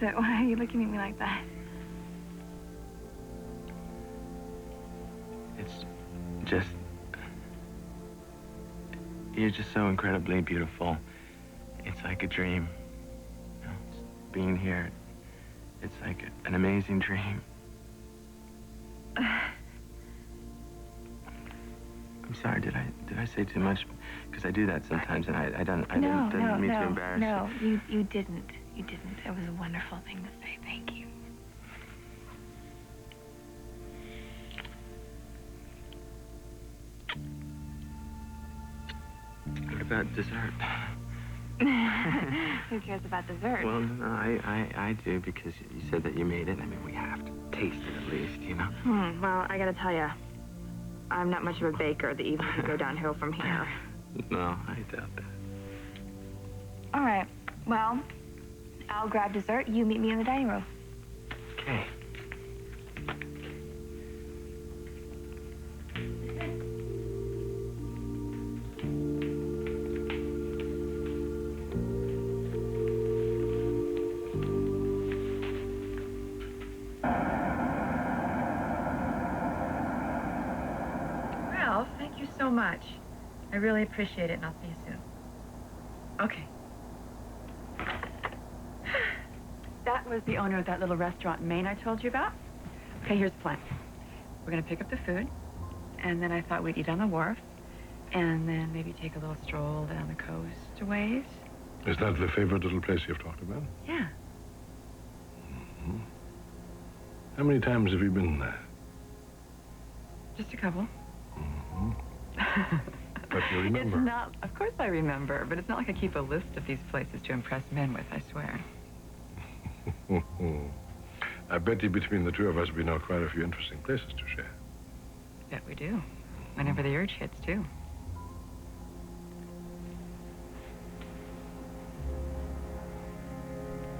it? Why are you looking at me like that? It's just... You're just so incredibly beautiful. It's like a dream. You know, being here, it's like an amazing dream. I'm sorry, did I say too much? Because I do that sometimes, and I didn't mean to embarrass you. No, you didn't. You didn't. It was a wonderful thing to say. Thank you. What about dessert? Who cares about dessert? Well, no, I do, because you said that you made it. I mean, we have to taste it at least, you know? Well, I gotta tell you, I'm not much of a baker. The evening could go downhill from here. No, I doubt that. All right. Well, I'll grab dessert. You meet me in the dining room. Okay. Ralph, thank you so much. I really appreciate it, and I'll see you soon. Okay. That was the owner of that little restaurant in Maine I told you about. Okay, here's the plan. We're gonna pick up the food, and then I thought we'd eat on the wharf, and then maybe take a little stroll down the coast a ways. Is that the favorite little place you've talked about? Yeah. Mm-hmm. How many times have you been there? Just a couple. Mm-hmm. But you remember. It's not, of course I remember, but it's not like I keep a list of these places to impress men with, I swear. I bet you between the two of us we know quite a few interesting places to share. Bet we do. Whenever the urge hits, too.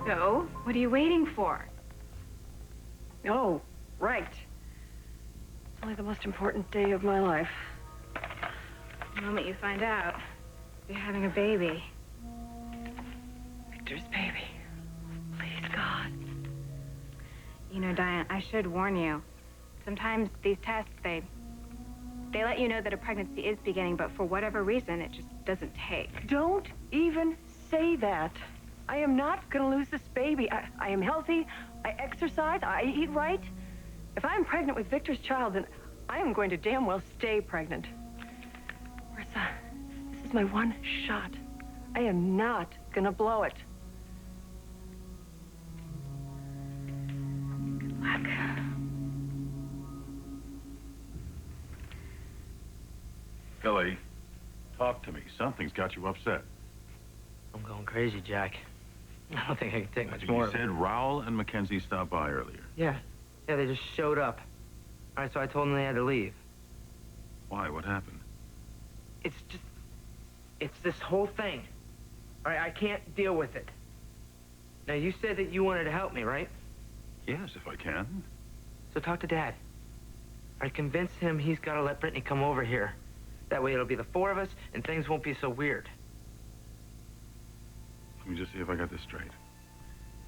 So, what are you waiting for? Oh, right. It's only the most important day of my life. The moment you find out you're having a baby. Victor's baby. Please, God. You know, Diane, I should warn you. Sometimes these tests, they let you know that a pregnancy is beginning, but for whatever reason, it just doesn't take. Don't even say that. I am not going to lose this baby. I am healthy. I exercise. I eat right. If I'm pregnant with Victor's child, then I am going to damn well stay pregnant. Marissa, this is my one shot. I am not going to blow it. Good luck. Billy, talk to me. Something's got you upset. I'm going crazy, Jack. I don't think I can take much more You of it. said Raoul and Mackenzie stopped by earlier. Yeah, they just showed up. All right, so I told them they had to leave. Why? What happened? It's this whole thing. All right, I can't deal with it. Now, you said that you wanted to help me, right? Yes, if I can. So talk to Dad. All right, convince him he's got to let Brittany come over here. That way it'll be the four of us, and things won't be so weird. Let me just see if I got this straight.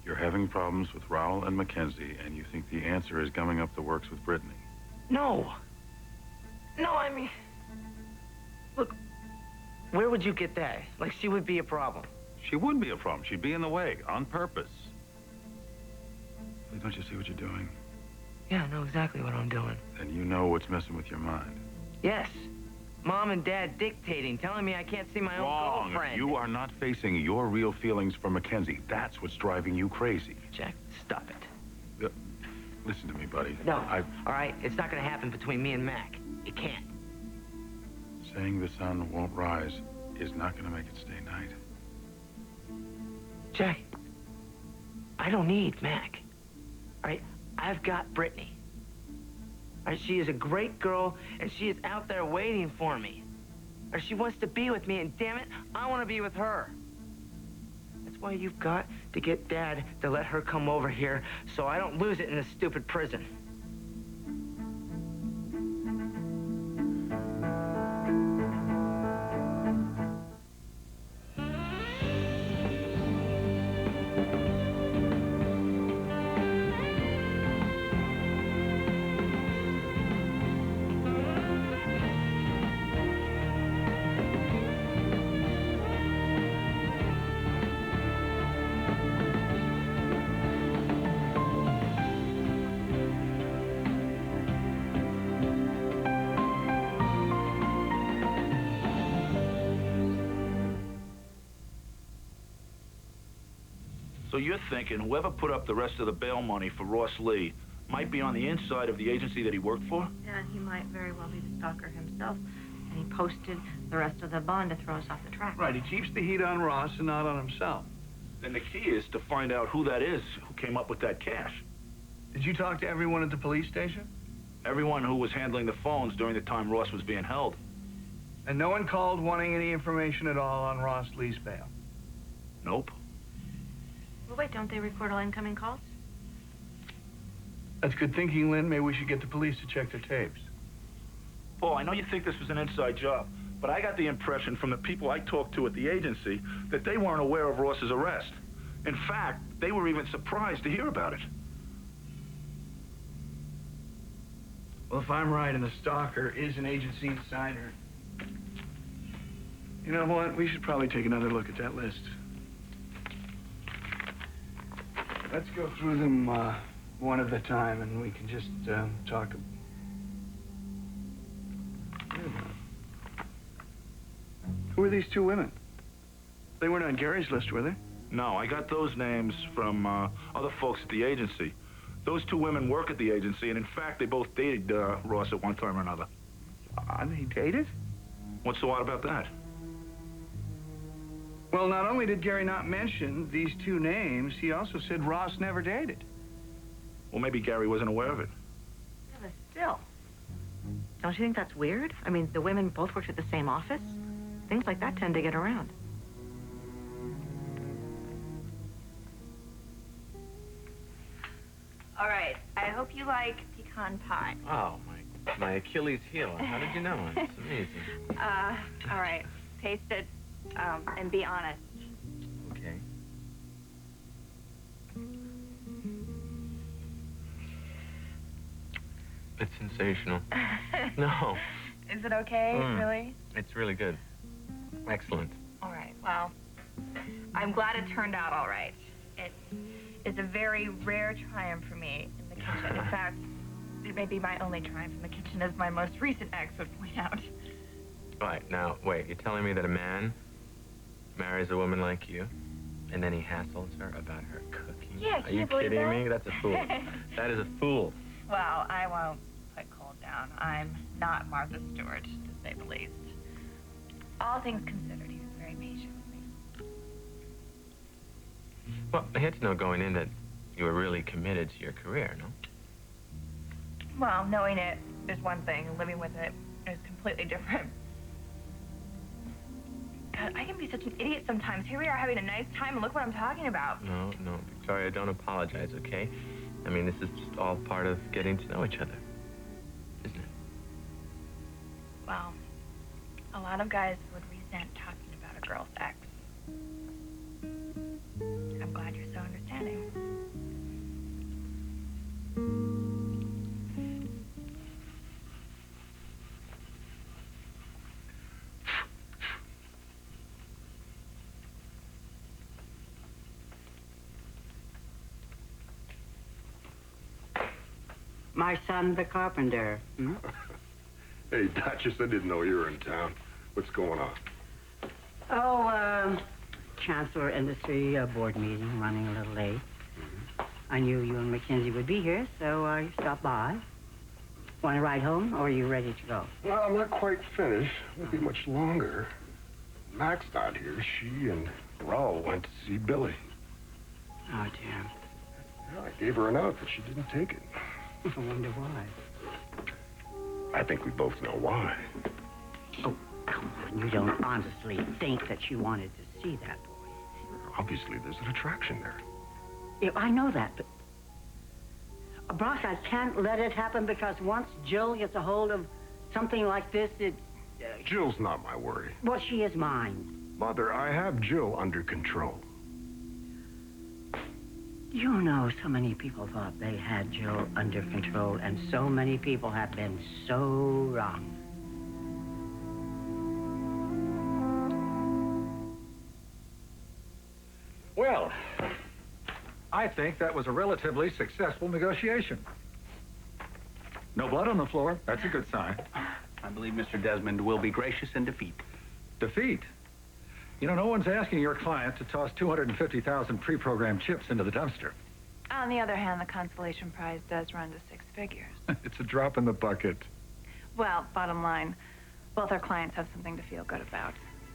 You're having problems with Raoul and Mackenzie, and you think the answer is gumming up the works with Brittany. No, I mean... Look, where would you get that? Like, she would be a problem. She would be a problem. She'd be in the way, on purpose. Don't you see what you're doing? Yeah, I know exactly what I'm doing. Then you know what's messing with your mind. Yes. Mom and Dad dictating, telling me I can't see my own girlfriend. You are not facing your real feelings for Mackenzie. That's what's driving you crazy. Jack, stop it. Listen to me, buddy. No. All right? It's not going to happen between me and Mac. It can't. Saying the sun won't rise is not going to make it stay night. Jack, I don't need Mac. All right? I've got Brittany. All right? She is a great girl, and she is out there waiting for me. Or she wants to be with me, and damn it, I want to be with her. That's why you've got to get Dad to let her come over here so I don't lose it in this stupid prison. So you're thinking whoever put up the rest of the bail money for Ross Lee might be on the inside of the agency that he worked for? Yeah, he might very well be the stalker himself. And he posted the rest of the bond to throw us off the track. Right, he keeps the heat on Ross and not on himself. Then the key is to find out who that is who came up with that cash. Did you talk to everyone at the police station? Everyone who was handling the phones during the time Ross was being held. And no one called wanting any information at all on Ross Lee's bail? Nope. Well, wait, don't they record all incoming calls? That's good thinking, Lynn. Maybe we should get the police to check their tapes. Paul, I know you think this was an inside job, but I got the impression from the people I talked to at the agency that they weren't aware of Ross's arrest. In fact, they were even surprised to hear about it. Well, if I'm right and the stalker is an agency insider, you know what? We should probably take another look at that list. Let's go through them one at a time, and we can just talk. Wait a minute. Who are these two women? They weren't on Gary's list, were they? No, I got those names from other folks at the agency. Those two women work at the agency, and in fact, they both dated Ross at one time or another. They dated? What's so odd about that? Well, not only did Gary not mention these two names, he also said Ross never dated. Well, maybe Gary wasn't aware of it. Yeah, but still. Don't you think that's weird? I mean, the women both worked at the same office. Things like that tend to get around. All right, I hope you like pecan pie. Oh, my Achilles heel. How did you know? It's amazing. All right, taste it, and be honest. Okay. It's sensational. No. Is it okay, really? It's really good. Excellent. All right, well, I'm glad it turned out all right. It is a very rare triumph for me in the kitchen. In fact, it may be my only triumph in the kitchen, as my most recent ex would point out. Right, now, wait, you're telling me that a man marries a woman like you, and then he hassles her about her cooking? Yeah, Are you kidding me? That's a fool. That is a fool. Well, I won't put Cole down. I'm not Martha Stewart, to say the least. All things considered, he was very patient with me. Well, I had to know going in that you were really committed to your career, no? Well, knowing it is one thing, and living with it is completely different. God, I can be such an idiot sometimes. Here we are having a nice time, and look what I'm talking about. No, Victoria, don't apologize, okay? I mean, this is just all part of getting to know each other, isn't it? Well, a lot of guys would resent talking about a girl's ex. I'm glad you're so understanding. My son, the carpenter. Hey, Duchess, I didn't know you were in town. What's going on? Oh, Chancellor Industry board meeting, running a little late. I knew you and Mackenzie would be here, so I stopped by. Want to ride home, or are you ready to go? Well, I'm not quite finished. Won't be much longer. Mac's not here. She and Raul went to see Billy. Oh, dear. Yeah, I gave her a note, but she didn't take it. I wonder why. I think we both know why. Oh, come on. You don't honestly think that she wanted to see that boy. Obviously, there's an attraction there. Yeah, I know that, but... Brock, I can't let it happen because once Jill gets a hold of something like this, it... Jill's not my worry. Well, she is mine. Mother, I have Jill under control. You know, so many people thought they had Jill under control, and so many people have been so wrong. Well, I think that was a relatively successful negotiation. No blood on the floor. That's a good sign. I believe Mr. Desmond will be gracious in defeat. Defeat? You know, no one's asking your client to toss 250,000 pre-programmed chips into the dumpster. On the other hand, the consolation prize does run to 6 figures. It's a drop in the bucket. Well, bottom line, both our clients have something to feel good about.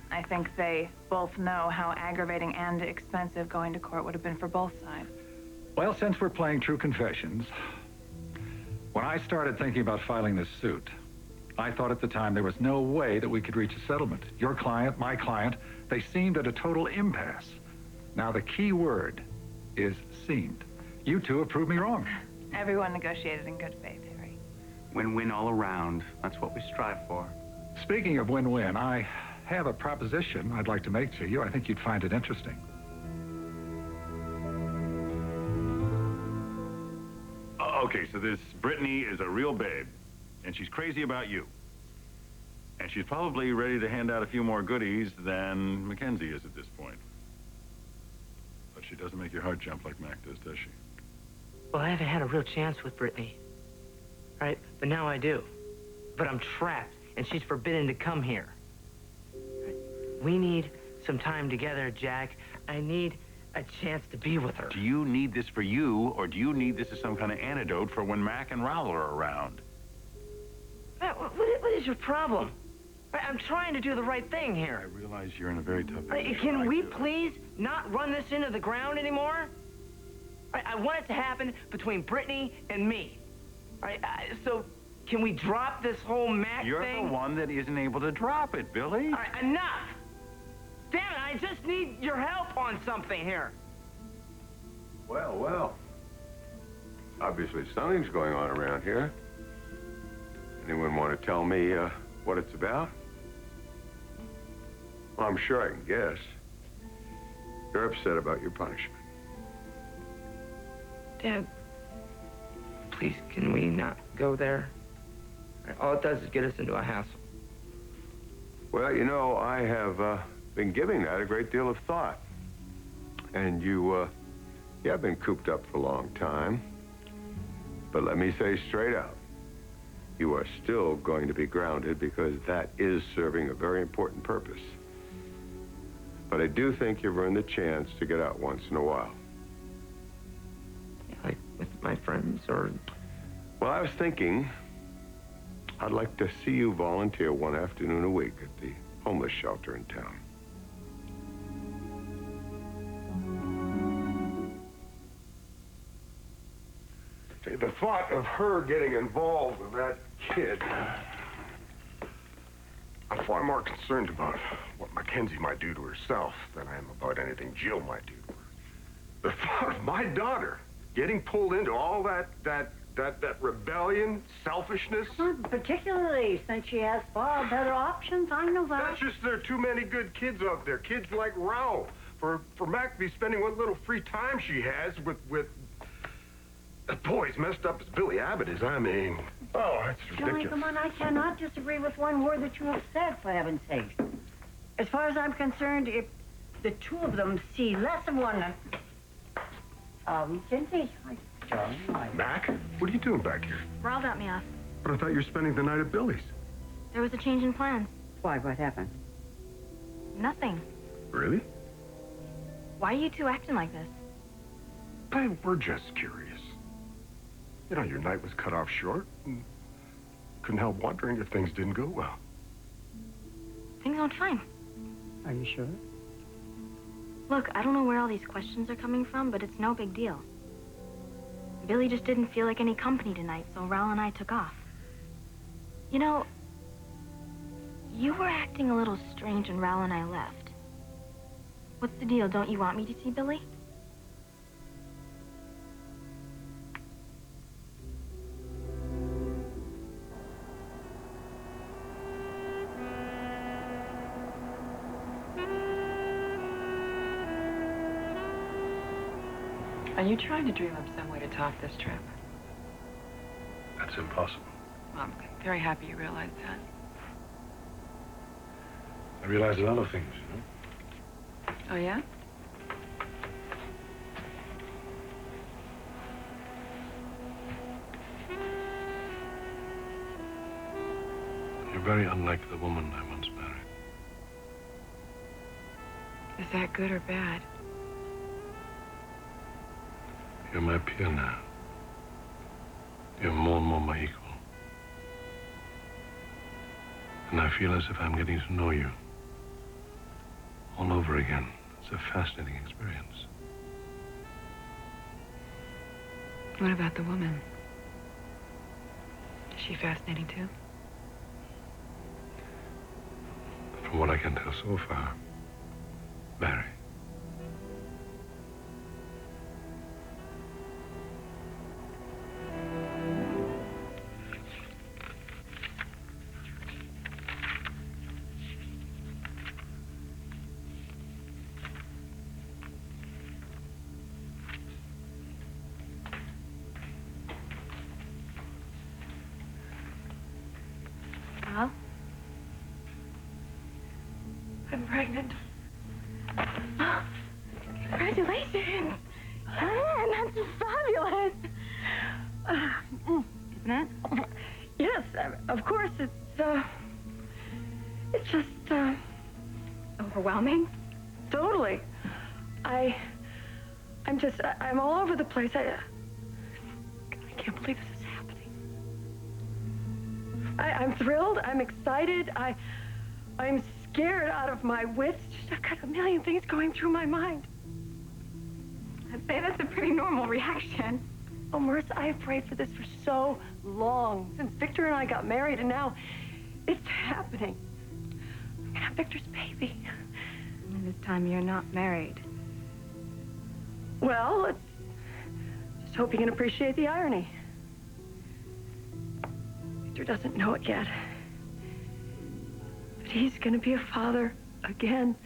I think they both know how aggravating and expensive going to court would have been for both sides. Well, since we're playing true confessions, when I started thinking about filing this suit, I thought at the time there was no way that we could reach a settlement. Your client, my client, they seemed at a total impasse. Now, the key word is seemed. You two have proved me wrong. Everyone negotiated in good faith, Harry. Win-win all around. That's what we strive for. Speaking of win-win, I have a proposition I'd like to make to you. I think you'd find it interesting. Okay, so this Brittany is a real babe, and she's crazy about you. And she's probably ready to hand out a few more goodies than Mackenzie is at this point. But she doesn't make your heart jump like Mac does she? Well, I haven't had a real chance with Brittany. Right? But now I do. But I'm trapped, and she's forbidden to come here. We need some time together, Jack. I need a chance to be with her. Do you need this for you, or do you need this as some kind of antidote for when Mac and Raul are around? What is your problem? I'm trying to do the right thing here. I realize you're in a very tough position. Can we please not run this into the ground anymore? I want it to happen between Brittany and me. So can we drop this whole Mac You're thing? the one that isn't able to drop it, Billy. All right, enough. Damn it, I just need your help on something here. Well, well. Obviously, something's going on around here. Anyone want to tell me what it's about? Well, I'm sure I can guess. You're upset about your punishment. Dad, please, can we not go there? All it does is get us into a hassle. Well, you know, I have been giving that a great deal of thought. And you have been cooped up for a long time. But let me say straight out, you are still going to be grounded because that is serving a very important purpose. But I do think you've earned the chance to get out once in a while. Like with my friends, or? Well, I was thinking I'd like to see you volunteer one afternoon a week at the homeless shelter in town. See, the thought of her getting involved with that kid, I'm far more concerned about what Mackenzie might do to herself than I am about anything Jill might do to her. The thought of my daughter getting pulled into all that rebellion, selfishness. Particularly since she has far better options. I know that. That's just there are too many good kids out there. Kids like Raul. For Mac to be spending what little free time she has with a boy as messed up as Billy Abbott is. I mean, oh, that's ridiculous. Johnny, come on, I cannot disagree with one word that you have said, for heaven's sake. As far as I'm concerned, if the two of them see less of one Mackenzie, Johnny, Mac, what are you doing back here? Raul got me off. But I thought you were spending the night at Billy's. There was a change in plans. Why, what happened? Nothing. Really? Why are you two acting like this? Babe, we're just curious. You know, your night was cut off short. And couldn't help wondering if things didn't go well. Things went fine. Are you sure? Look, I don't know where all these questions are coming from, but it's no big deal. Billy just didn't feel like any company tonight, so Raul and I took off. You know, you were acting a little strange when Raul and I left. What's the deal? Don't you want me to see Billy? Are you trying to dream up some way to top this trip? That's impossible. Well, I'm very happy you realize that. I realize a lot of things, you know? Oh, yeah? You're very unlike the woman I once married. Is that good or bad? You're my peer now. You're more and more my equal. And I feel as if I'm getting to know you all over again. It's a fascinating experience. What about the woman? Is she fascinating too? From what I can tell so far, very. Al? I'm pregnant. Congratulations! Man, that's fabulous! Isn't it? Yes, of course. It's just, Overwhelming? totally. I'm all over the place. I can't believe this is happening. I'm thrilled. I'm excited. I'm scared out of my wits. I've got a million things going through my mind. I'd say that's a pretty normal reaction. Oh, Marissa, I have prayed for this for so long. Since Victor and I got married, and now it's happening. I'm gonna have Victor's baby. And this time you're not married. Well, let's just hope you can appreciate the irony. Victor doesn't know it yet. But he's gonna be a father again.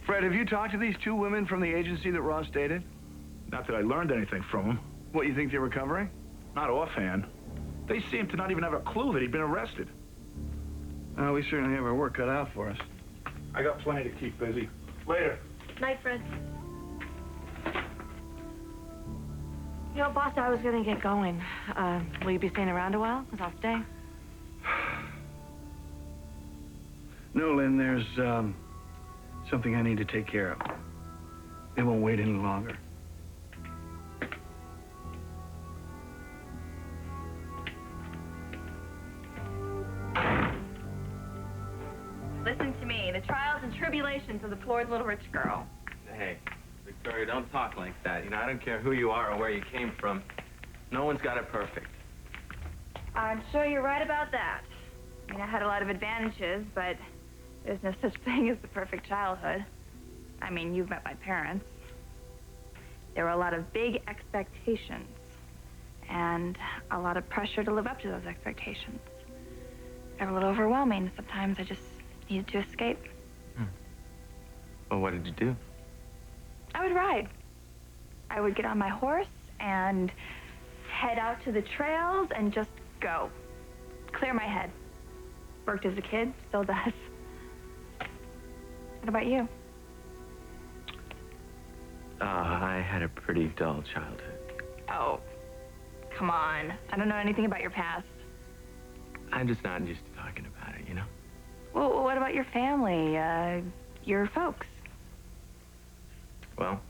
Fred, have you talked to these two women from the agency that Ross dated? Not that I learned anything from them. What, you think they were covering? Not offhand. They seem to not even have a clue that he'd been arrested. We certainly have our work cut out for us. I got plenty to keep busy. Later. Night, Fred. You know, boss, I was gonna get going. Will you be staying around a while? Because I'll stay. No, Lynn, there's, something I need to take care of. It won't wait any longer. Listen to me. The trials and tribulations of the Floored Little Rich Girl. Hey, Victoria, don't talk like that. You know, I don't care who you are or where you came from. No one's got it perfect. I'm sure you're right about that. I mean, I had a lot of advantages, but there's no such thing as the perfect childhood. I mean, you've met my parents. There were a lot of big expectations and a lot of pressure to live up to those expectations. They were a little overwhelming. Sometimes I just needed to escape. Well, what did you do? I would ride. I would get on my horse and head out to the trails and just go. Clear my head. Worked as a kid, still does. What about you? I had a pretty dull childhood. Oh, come on. I don't know anything about your past. I'm just not used to talking about it, you know? Well, what about your family, your folks? Well,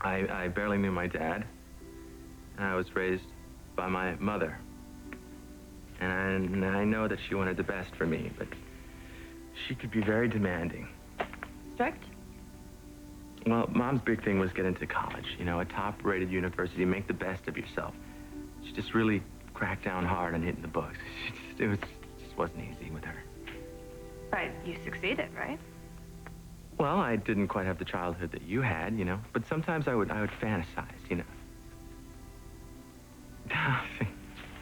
I barely knew my dad, and I was raised by my mother. And I know that she wanted the best for me, but she could be very demanding. Strict? Well, Mom's big thing was get into college, you know, a top-rated university, make the best of yourself. She just really cracked down hard on hitting the books. It just wasn't easy with her. But you succeeded, right? Well, I didn't quite have the childhood that you had, you know, but sometimes I would fantasize, you know.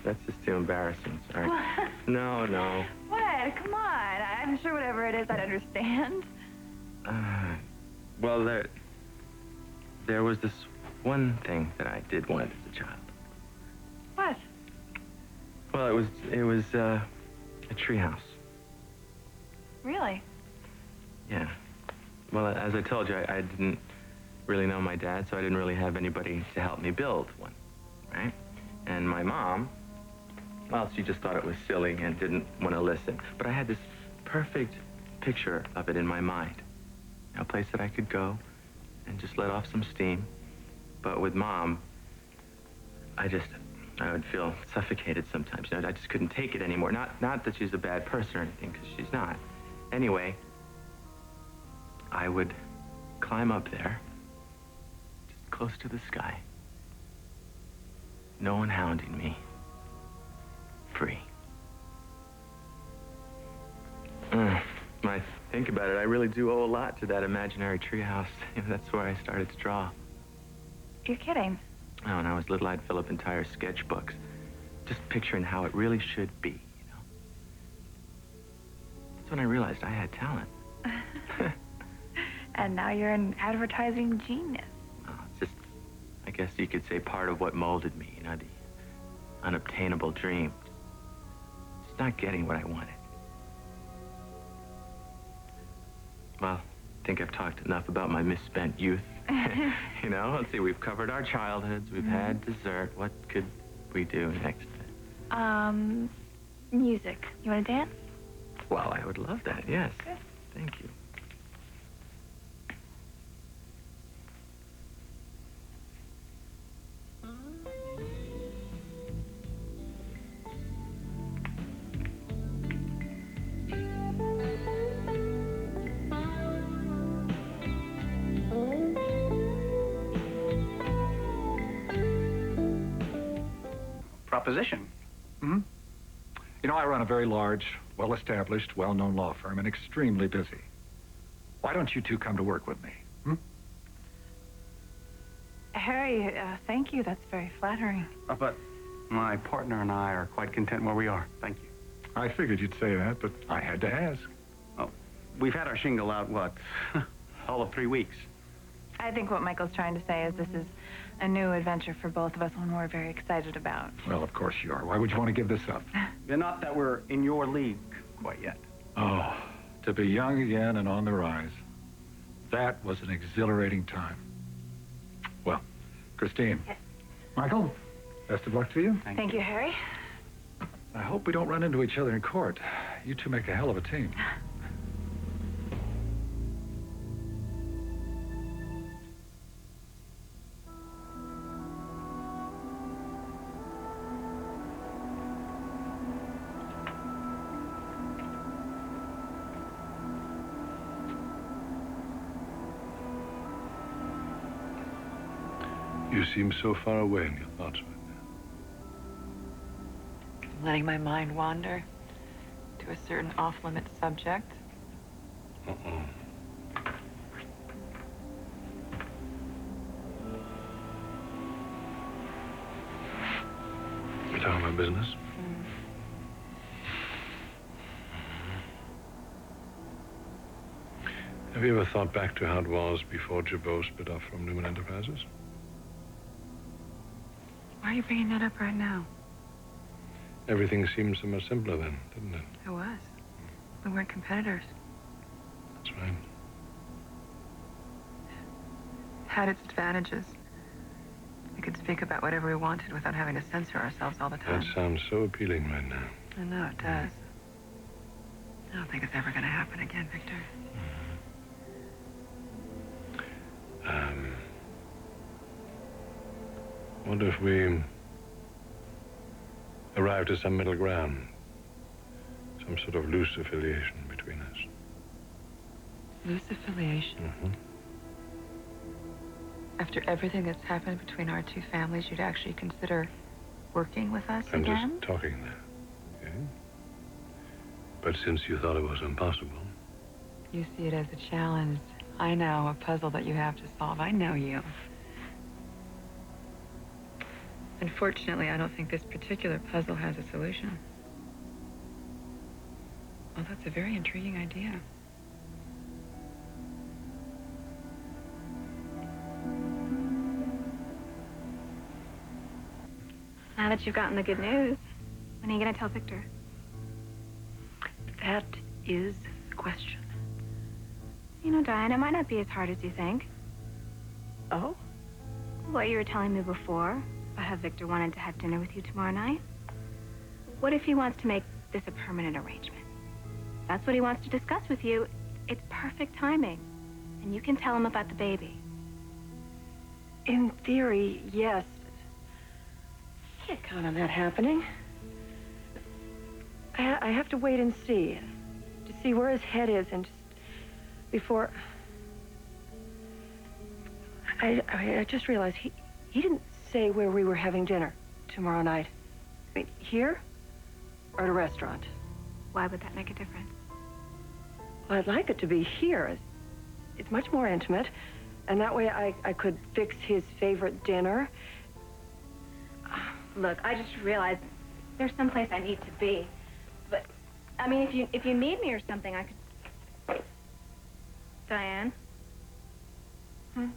That's just too embarrassing, sorry. What? No. What? Come on. I'm sure whatever it is, I'd understand. Well, there was this one thing that I did want as a child. What? Well, it was a treehouse. Really? Yeah. Well, as I told you, I didn't really know my dad, so I didn't really have anybody to help me build one, right? And my mom, well, she just thought it was silly and didn't want to listen. But I had this perfect picture of it in my mind. A place that I could go and just let off some steam. But with Mom, I would feel suffocated sometimes. You know, I just couldn't take it anymore. Not that she's a bad person or anything, because she's not. Anyway, I would climb up there, just close to the sky. No one hounding me. Free. When I think about it, I really do owe a lot to that imaginary treehouse. You know, that's where I started to draw. You're kidding. Oh, when I was little, I'd fill up entire sketchbooks, just picturing how it really should be, you know. That's when I realized I had talent. And now you're an advertising genius. Oh, it's just, I guess you could say, part of what molded me, you know, the unobtainable dream. Just not getting what I wanted. Well, I think I've talked enough about my misspent youth. You know, let's see, we've covered our childhoods, we've had dessert. What could we do next? Music. You want to dance? Well, I would love that, yes. Good. Thank you. Proposition. Hmm? You know, I run a very large, well-established, well-known law firm and extremely busy. Why don't you two come to work with me? Hmm? Harry, thank you. That's very flattering. But my partner and I are quite content where we are. Thank you. I figured you'd say that, but I had to ask. Oh, we've had our shingle out, what, all of 3 weeks. I think what Michael's trying to say is this is a new adventure for both of us, one we're very excited about. Well, of course you are. Why would you want to give this up? Not that we're in your league quite yet. Oh, to be young again and on the rise. That was an exhilarating time. Well, Christine. Yes. Michael, best of luck to you. Thank you, Harry. I hope we don't run into each other in court. You two make a hell of a team. You seem so far away in your thoughts right now. Letting my mind wander to a certain off-limits subject. You talking about business? Have you ever thought back to how it was before Jabot split off from Newman Enterprises? Why are you bringing that up right now? Everything seemed so much simpler then, didn't it? It was. We weren't competitors. That's right. Had its advantages. We could speak about whatever we wanted without having to censor ourselves all the time. That sounds so appealing right now. I know it does. I don't think it's ever going to happen again, Victor. What if we arrived at some middle ground? Some sort of loose affiliation between us. Loose affiliation? After everything that's happened between our two families, you'd actually consider working with us I'm again? just talking now. Okay? But since you thought it was impossible, You see it as a challenge. I know, a puzzle that you have to solve. I know you. Unfortunately, I don't think this particular puzzle has a solution. Well, that's a very intriguing idea. Now that you've gotten the good news, when are you going to tell Victor? That is the question. You know, Diane, it might not be as hard as you think. Oh? What you were telling me before, about how Victor wanted to have dinner with you tomorrow night. What if he wants to make this a permanent arrangement? That's what he wants to discuss with you. It's perfect timing. And you can tell him about the baby. In theory, yes. Can't count on that happening. I have to wait and see. To see where his head is and just before... I just realized he didn't say where we were having dinner tomorrow night. I mean, here or at a restaurant? Why would that make a difference? Well, I'd like it to be here. It's much more intimate, and that way I could fix his favorite dinner. Look, I just realized there's someplace I need to be. But, I mean, if you need me or something, I could... Diane? Look,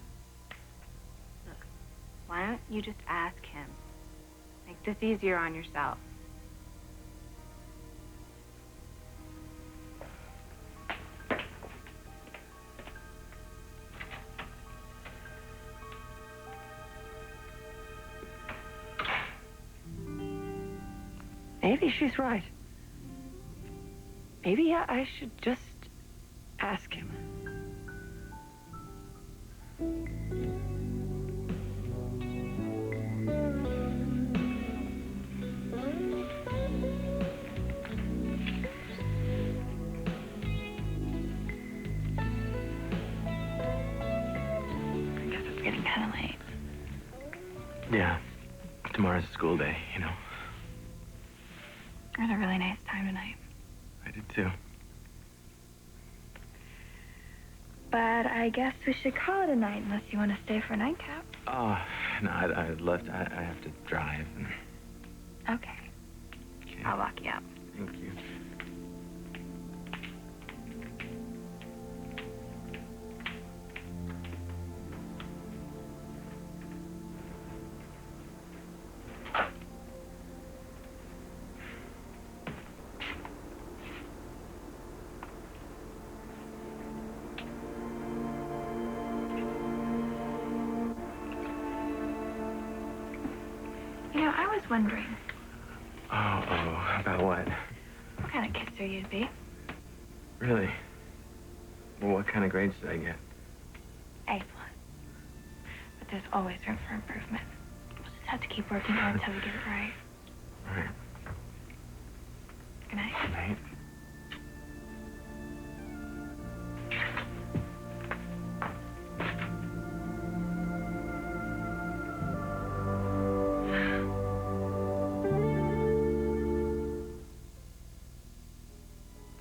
why don't you just ask him? Make this easier on yourself. Maybe she's right. Maybe I should just ask him. I guess it's getting kind of late. Yeah. Tomorrow's a school day, you know. I had a really nice time tonight. I did too. But I guess we should call it a night unless you want to stay for a nightcap. Oh, no, I'd love to. I have to drive. Okay. I'll lock you up. Thank you. You know, I was wondering, Oh, about what? what kind of kisser you'd be? Really? Well, what kind of grades did I get? A+. But there's always room for improvement. We'll just have to keep working hard until we get it right. All right. Good night. Good night.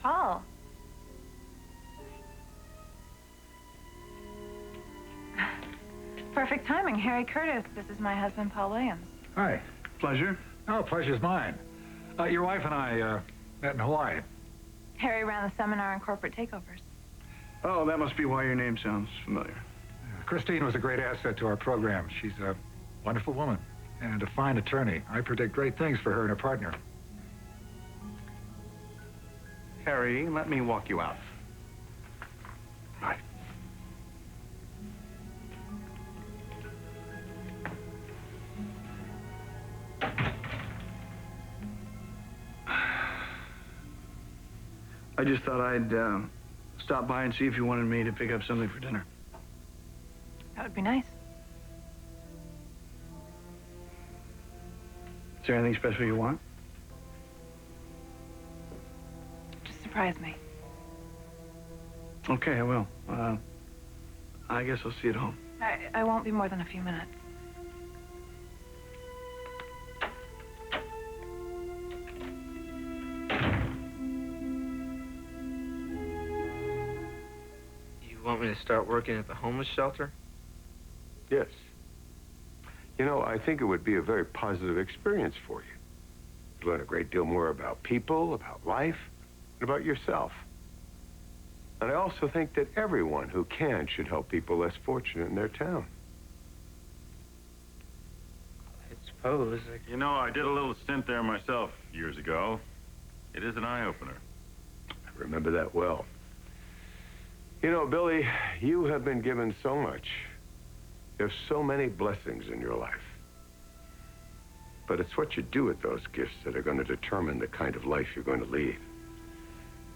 Paul. Perfect timing. Harry Curtis. This is my husband, Paul Williams. Hi. Pleasure. Oh, pleasure's mine. Your wife and I met in Hawaii. Harry ran the seminar on corporate takeovers. Oh, that must be why your name sounds familiar. Christine was a great asset to our program. She's a wonderful woman and a fine attorney. I predict great things for her and her partner. Harry, let me walk you out. Bye. I just thought I'd stop by and see if you wanted me to pick up something for dinner. That would be nice. Is there anything special you want? Just surprise me. Okay, I will. I guess I'll see you at home. I won't be more than a few minutes. You want me to start working at the homeless shelter? Yes. You know, I think it would be a very positive experience for you. You'd learn a great deal more about people, about life, and about yourself. And I also think that everyone who can should help people less fortunate in their town. I suppose. You know, I did a little stint there myself years ago. It is an eye-opener. I remember that well. You know, Billy, you have been given so much. There's so many blessings in your life. But it's what you do with those gifts that are going to determine the kind of life you're going to lead.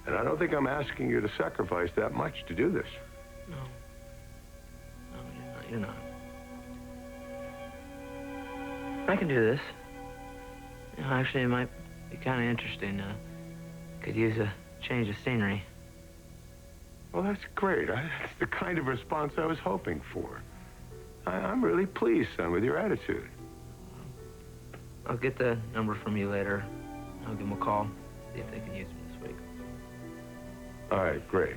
And I don't think I'm asking you to sacrifice that much to do this. No. No, you're not. I can do this. You know, actually, it might be kind of interesting. Could use a change of scenery. Well, that's great. That's the kind of response I was hoping for. I'm really pleased, son, with your attitude. I'll get the number from you later. I'll give them a call, see if they can use me this week. All right, great.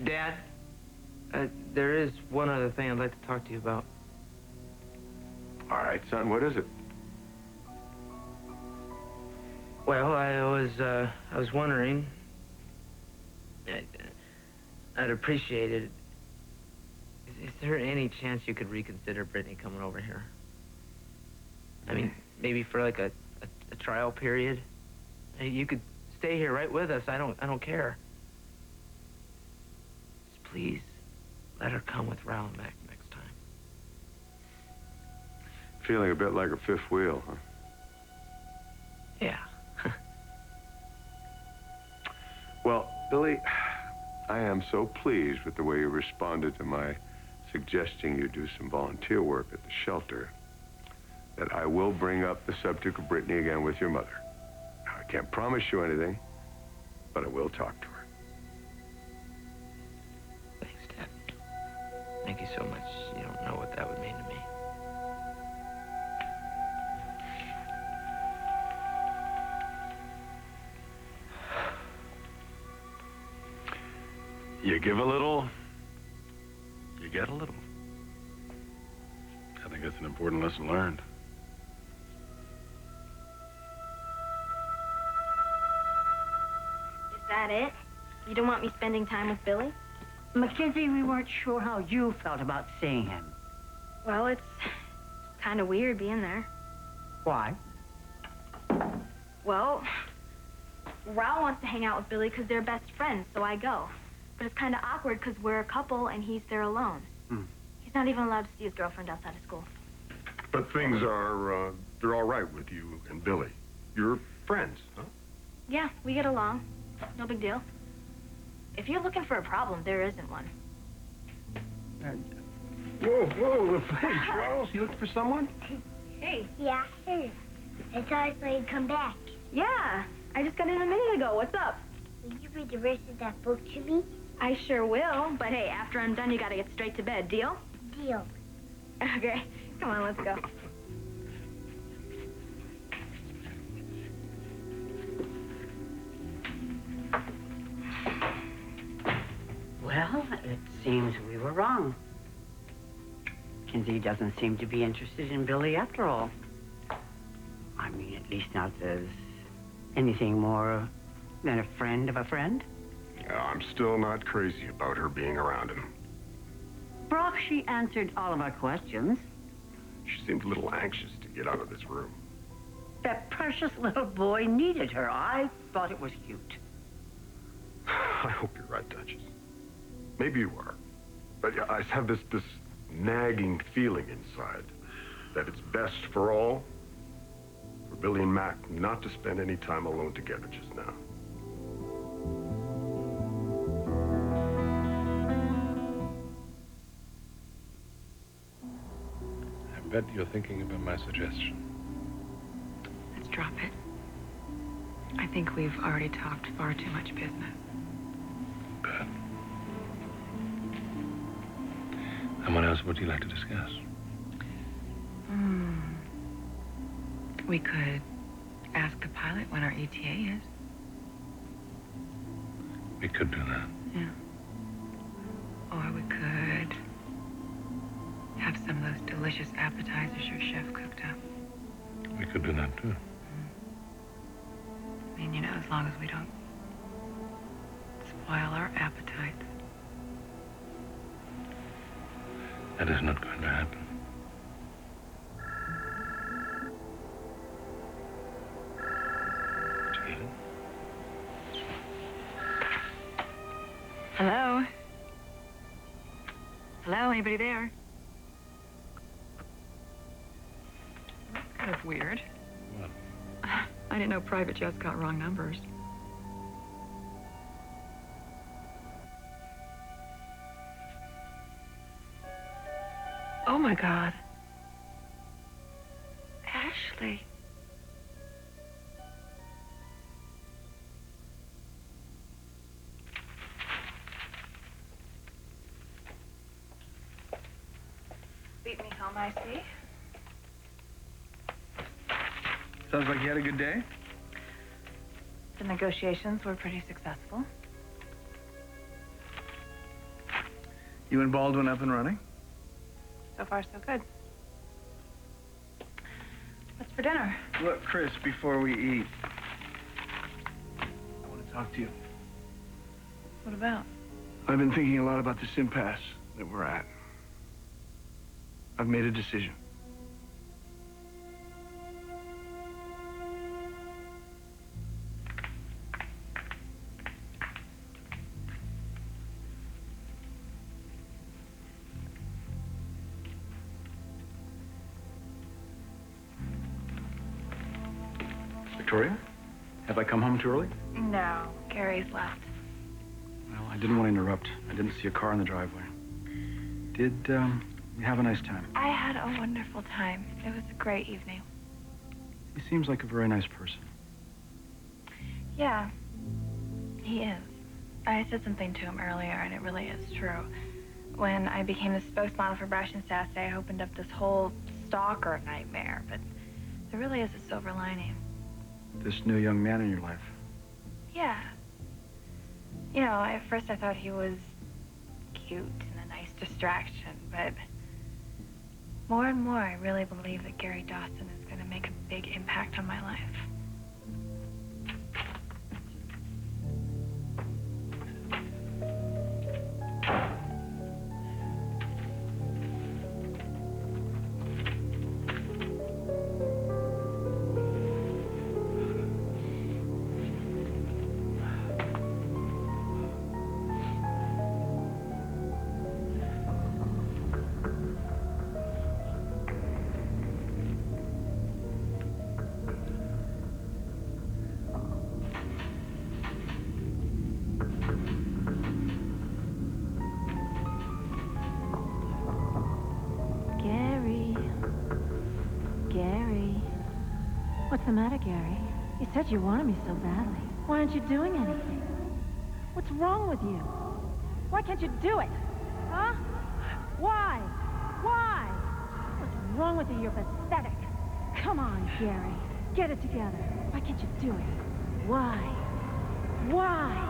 Dad, there is one other thing I'd like to talk to you about. All right, son, what is it? Well, I was wondering. I'd appreciate it. Is there any chance you could reconsider Brittany coming over here? I mean, maybe for like a trial period. You could stay here right with us. I don't care. Just please let her come with Rowland next time. Feeling a bit like a fifth wheel, huh? Yeah. Well, Billy, I am so pleased with the way you responded to my suggesting you do some volunteer work at the shelter that I will bring up the subject of Brittany again with your mother. Now, I can't promise you anything, but I will talk to her. Thanks, Dad. Thank you so much. You don't know what that would mean to me. You give a little, you get a little. I think that's an important lesson learned. Is that it? You don't want me spending time with Billy? Mackenzie, we weren't sure how you felt about seeing him. Well, it's kind of weird being there. Why? Well, Raul wants to hang out with Billy because they're best friends, so I go. But it's kind of awkward because we're a couple and he's there alone. He's not even allowed to see his girlfriend outside of school. But things are, they're all right with you and Billy. You're friends, huh? Yeah, we get along. No big deal. If you're looking for a problem, there isn't one. Whoa, hey, Charles, you looking for someone? Hey. Yeah, hey. I thought I saw you come back. Yeah, I just got in a minute ago. What's up? Will you read the rest of that book to me? I sure will, but hey, after I'm done, you gotta get straight to bed. Deal? Deal. Okay, come on, let's go. Well, it seems we were wrong. Kinsey doesn't seem to be interested in Billy after all. I mean, at least not as anything more than a friend of a friend. I'm still not crazy about her being around him. Brock, she answered all of our questions. She seemed a little anxious to get out of this room. That precious little boy needed her. I thought it was cute. I hope you're right, Duchess. Maybe you are. But I have this nagging feeling inside that it's best for all for Billy and Mac not to spend any time alone together just now. I bet you're thinking about my suggestion. Let's drop it. I think we've already talked far too much business. Bad. And what else would you like to discuss? We could ask the pilot when our ETA is. We could do that. Yeah. Or we could have some of those delicious appetizers your chef cooked up. We could do that, too. I mean, you know, as long as we don't spoil our appetites. That is not going to happen. Hello, anybody there? That's kind of weird. What? I didn't know private jets got wrong numbers. Oh my God. Ashley. Beat me home, I see. Sounds like you had a good day. The negotiations were pretty successful. You and Baldwin up and running? So far, so good. What's for dinner? Look, Chris, before we eat, I want to talk to you. What about? I've been thinking a lot about this impasse that we're at. I've made a decision. Victoria, have I come home too early? No, Gary's left. Well, I didn't want to interrupt. I didn't see a car in the driveway. Did you have a nice time? I had a wonderful time. It was a great evening. He seems like a very nice person. Yeah, he is. I said something to him earlier, and it really is true. When I became the spokesmodel for Brash and Sassy, I opened up this whole stalker nightmare, but there really is a silver lining. This new young man in your life. Yeah. You know, at first I thought he was cute and a nice distraction, but more and more I really believe that Gary Dawson is going to make a big impact on my life. What's the matter, Gary? You said you wanted me so badly. Why aren't you doing anything? What's wrong with you? Why can't you do it? Huh? Why? Why? What's wrong with you? You're pathetic. Come on, Gary. Get it together. Why can't you do it? Why? Why?